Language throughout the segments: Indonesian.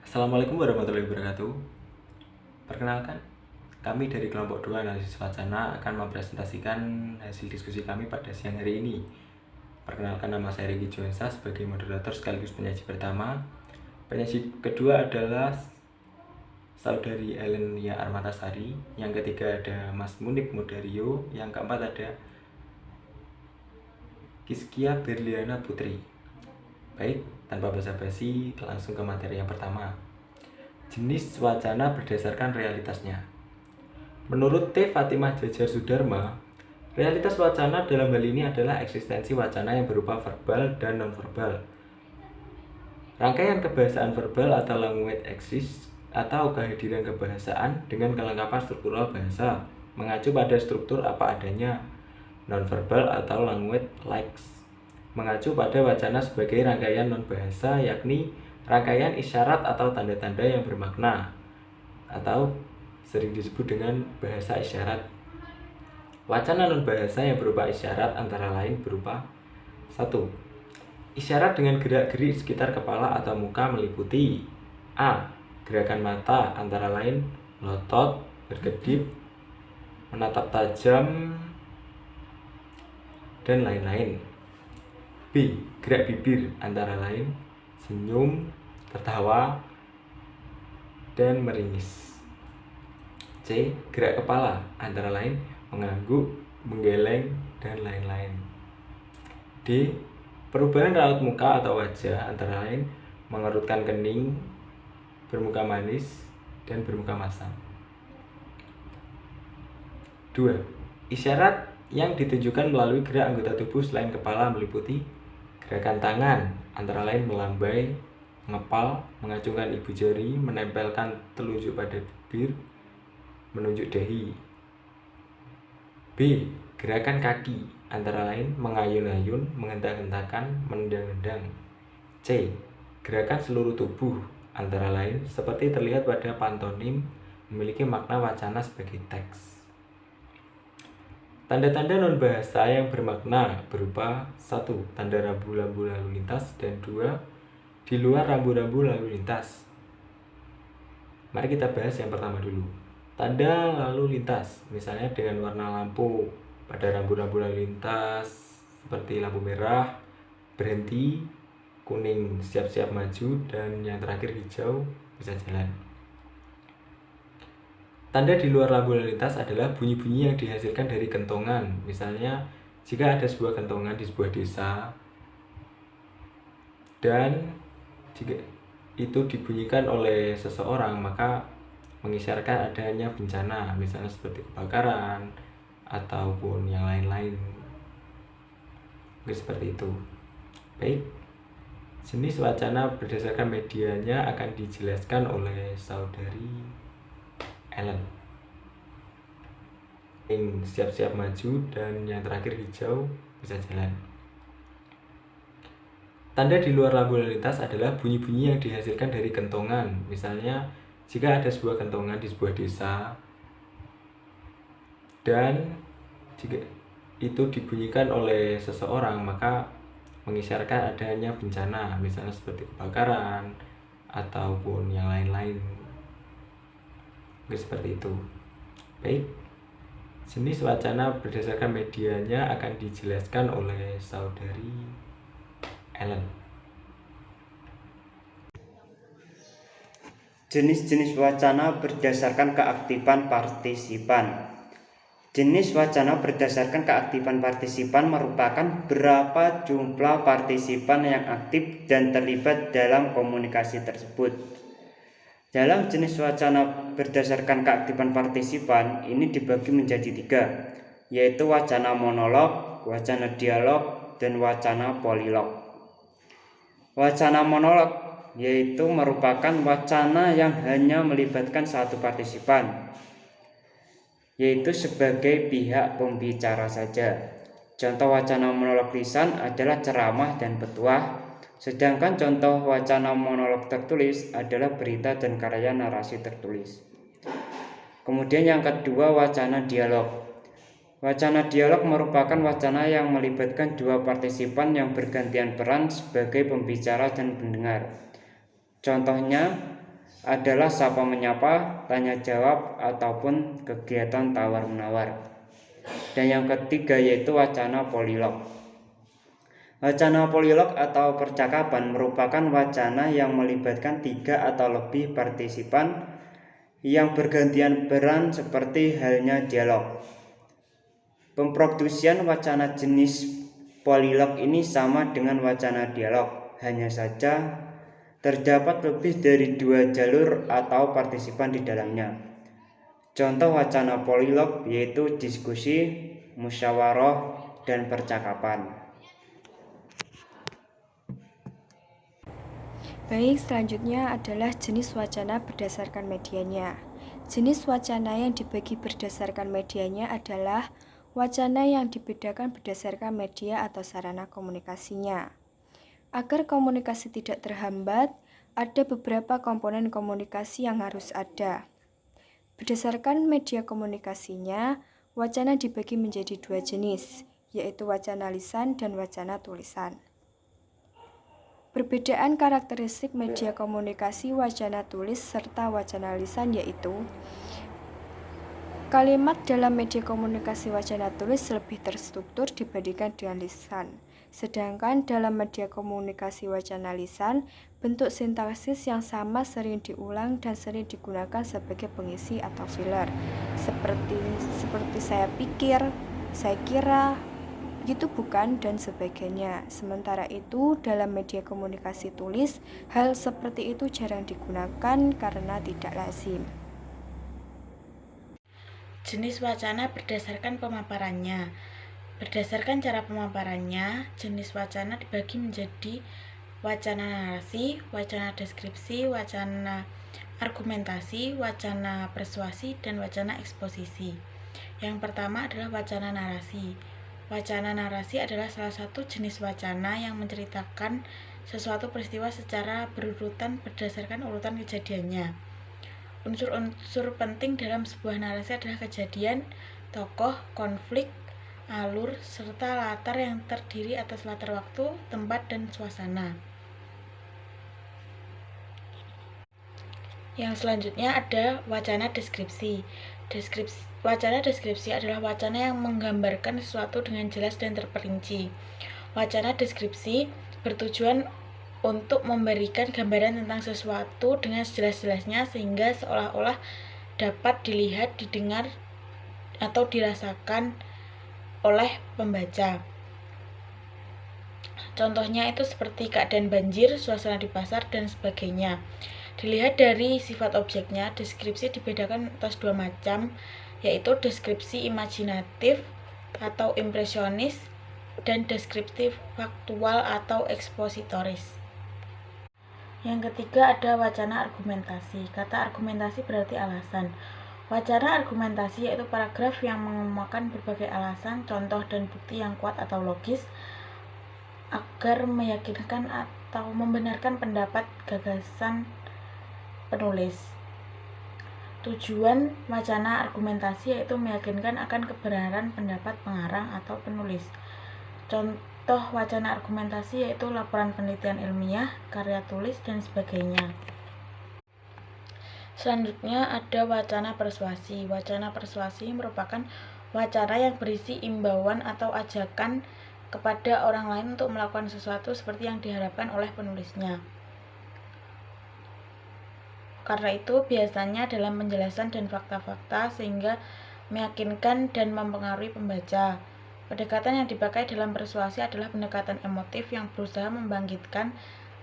Assalamualaikum warahmatullahi wabarakatuh. Perkenalkan, kami dari kelompok 2 analisis wacana akan mempresentasikan hasil diskusi kami pada siang hari ini. Perkenalkan, nama saya Regi Joensa sebagai moderator sekaligus penyaji pertama. Penyaji kedua adalah saudari Elenia Armatasari. Yang ketiga ada Mas Munib Mudario. Yang keempat ada Kiskia Berliana Putri. Baik, tanpa basa-basi, langsung ke materi yang pertama. Jenis wacana berdasarkan realitasnya. Menurut T. Fatimah Jajar Sudarma, realitas wacana dalam hal ini adalah eksistensi wacana yang berupa verbal dan non-verbal. Rangkaian kebahasaan verbal atau language exist atau kehadiran kebahasaan dengan kelengkapan struktural bahasa mengacu pada struktur apa adanya. Non-verbal atau language likes mengacu pada wacana sebagai rangkaian non-bahasa, yakni rangkaian isyarat atau tanda-tanda yang bermakna atau sering disebut dengan bahasa isyarat. Wacana non-bahasa yang berupa isyarat antara lain berupa 1. Isyarat dengan gerak-gerik sekitar kepala atau muka meliputi A. Gerakan mata antara lain melotot, berkedip, menatap tajam, dan lain-lain. B. Gerak bibir antara lain senyum, tertawa, dan meringis. C. Gerak kepala antara lain mengangguk, menggeleng, dan lain-lain. D. Perubahan raut muka atau wajah antara lain mengerutkan kening, bermuka manis, dan bermuka masam. 2. Isyarat yang ditunjukkan melalui gerak anggota tubuh selain kepala meliputi gerakan tangan antara lain melambai, mengepal, mengacungkan ibu jari, menempelkan telunjuk pada bibir, menunjuk dahi. B. Gerakan kaki antara lain mengayun-ayun, menghentak-hentakan, menendang-nendang. C. Gerakan seluruh tubuh antara lain seperti terlihat pada pantonim memiliki makna wacana sebagai teks. Tanda-tanda non-bahasa yang bermakna berupa 1. Tanda rambu-rambu lalu lintas, dan 2. Di luar rambu-rambu lalu lintas. Mari kita bahas yang pertama dulu. Tanda lalu lintas, misalnya dengan warna lampu pada rambu-rambu lalu lintas seperti lampu merah, berhenti, kuning, siap-siap maju, dan yang terakhir hijau, bisa jalan. Tanda di luar lampu lalu lintas adalah bunyi-bunyi yang dihasilkan dari kentongan. Misalnya, jika ada sebuah kentongan di sebuah desa dan jika itu dibunyikan oleh seseorang, maka mengisyaratkan adanya bencana, misalnya seperti kebakaran ataupun yang lain-lain. Seperti itu. Baik. Jenis wacana berdasarkan medianya akan dijelaskan oleh saudari Ellen. Siap-siap maju, dan yang terakhir hijau, bisa jalan. Tanda di luar lampu lalu lintas adalah bunyi-bunyi yang dihasilkan dari kentongan. Misalnya, jika ada sebuah kentongan di sebuah desa dan jika itu dibunyikan oleh seseorang, maka mengisyaratkan adanya bencana, misalnya seperti kebakaran ataupun yang lain-lain. Seperti itu. Baik. Jenis wacana berdasarkan medianya akan dijelaskan oleh saudari Ellen. Jenis-jenis wacana berdasarkan keaktifan partisipan. Jenis wacana berdasarkan keaktifan partisipan merupakan berapa jumlah partisipan yang aktif dan terlibat dalam komunikasi tersebut. Dalam jenis wacana berdasarkan keaktifan partisipan ini dibagi menjadi 3, yaitu wacana monolog, wacana dialog, dan wacana polilog. Wacana monolog yaitu merupakan wacana yang hanya melibatkan satu partisipan, yaitu sebagai pihak pembicara saja. Contoh wacana monolog lisan adalah ceramah dan petuah, sedangkan contoh wacana monolog tertulis adalah berita dan karya narasi tertulis. Kemudian yang kedua, wacana dialog. Wacana dialog merupakan wacana yang melibatkan dua partisipan yang bergantian peran sebagai pembicara dan pendengar. Contohnya, adalah sapa menyapa, tanya jawab, ataupun kegiatan tawar-menawar. Dan yang ketiga yaitu wacana polilog. Wacana polilog atau percakapan merupakan wacana yang melibatkan 3 atau lebih partisipan yang bergantian peran seperti halnya dialog. Pemproduksian wacana jenis polilog ini sama dengan wacana dialog, hanya saja terdapat lebih dari 2 jalur atau partisipan di dalamnya. Contoh wacana polilog yaitu diskusi, musyawarah, dan percakapan. Baik, selanjutnya adalah jenis wacana berdasarkan medianya. Jenis wacana yang dibagi berdasarkan medianya adalah wacana yang dibedakan berdasarkan media atau sarana komunikasinya. Agar komunikasi tidak terhambat, ada beberapa komponen komunikasi yang harus ada. Berdasarkan media komunikasinya, wacana dibagi menjadi 2 jenis, yaitu wacana lisan dan wacana tulisan. Perbedaan karakteristik media komunikasi wacana tulis serta wacana lisan yaitu kalimat dalam media komunikasi wacana tulis lebih terstruktur dibandingkan dengan lisan. Sedangkan dalam media komunikasi wacana lisan, bentuk sintaksis yang sama sering diulang dan sering digunakan sebagai pengisi atau filler. Seperti saya pikir, saya kira, gitu bukan, dan sebagainya. Sementara itu, dalam media komunikasi tulis, hal seperti itu jarang digunakan karena tidak lazim. Jenis wacana berdasarkan pemaparannya. Berdasarkan cara pemaparannya, jenis wacana dibagi menjadi wacana narasi, wacana deskripsi, wacana argumentasi, wacana persuasi, dan wacana eksposisi. Yang pertama adalah wacana narasi. Wacana narasi adalah salah satu jenis wacana yang menceritakan sesuatu peristiwa secara berurutan berdasarkan urutan kejadiannya. Unsur-unsur penting dalam sebuah narasi adalah kejadian, tokoh, konflik, alur, serta latar yang terdiri atas latar waktu, tempat, dan suasana. Yang selanjutnya ada wacana deskripsi. Wacana deskripsi adalah wacana yang menggambarkan sesuatu dengan jelas dan terperinci. Wacana deskripsi bertujuan untuk memberikan gambaran tentang sesuatu dengan sejelas-jelasnya sehingga seolah-olah dapat dilihat, didengar, atau dirasakan oleh pembaca. Contohnya itu seperti keadaan banjir, suasana di pasar, dan sebagainya. Dilihat dari sifat objeknya, deskripsi dibedakan atas 2 macam, yaitu deskripsi imajinatif atau impresionis dan deskriptif faktual atau ekspositoris. Yang ketiga ada wacana argumentasi. Kata argumentasi berarti alasan. Wacana argumentasi yaitu paragraf yang mengemukakan berbagai alasan, contoh, dan bukti yang kuat atau logis agar meyakinkan atau membenarkan pendapat gagasan penulis. Tujuan wacana argumentasi yaitu meyakinkan akan kebenaran pendapat pengarang atau penulis. Contoh wacana argumentasi yaitu laporan penelitian ilmiah, karya tulis, dan sebagainya. Selanjutnya ada wacana persuasi. Wacana persuasi merupakan wacana yang berisi imbauan atau ajakan kepada orang lain untuk melakukan sesuatu seperti yang diharapkan oleh penulisnya. Karena itu biasanya dalam penjelasan dan fakta-fakta sehingga meyakinkan dan mempengaruhi pembaca. Pendekatan yang dipakai dalam persuasi adalah pendekatan emotif yang berusaha membangkitkan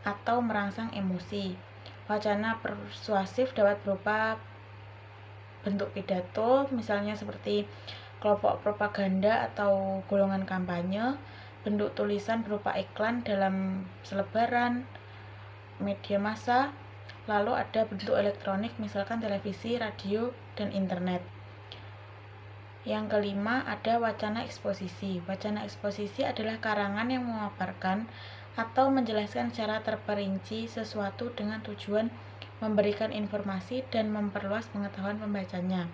atau merangsang emosi. Wacana persuasif dapat berupa bentuk pidato, misalnya seperti kelompok propaganda atau golongan kampanye, bentuk tulisan berupa iklan dalam selebaran, media massa, lalu ada bentuk elektronik misalkan televisi, radio, dan internet. Yang kelima ada wacana eksposisi. Wacana eksposisi adalah karangan yang memaparkan atau menjelaskan secara terperinci sesuatu dengan tujuan memberikan informasi dan memperluas pengetahuan pembacanya.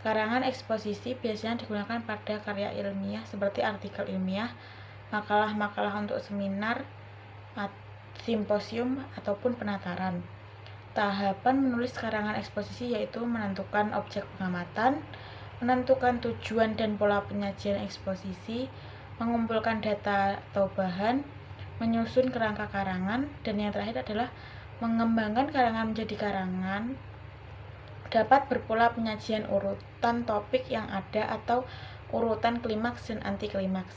Karangan eksposisi biasanya digunakan pada karya ilmiah seperti artikel ilmiah, makalah-makalah untuk seminar, simposium, ataupun penataran. tahapan menulis karangan eksposisi yaitu menentukan objek pengamatan, menentukan tujuan dan pola penyajian eksposisi, mengumpulkan data atau bahan, menyusun kerangka karangan, dan yang terakhir adalah mengembangkan karangan menjadi karangan dapat berpola penyajian urutan topik yang ada atau urutan klimaks dan anti klimaks.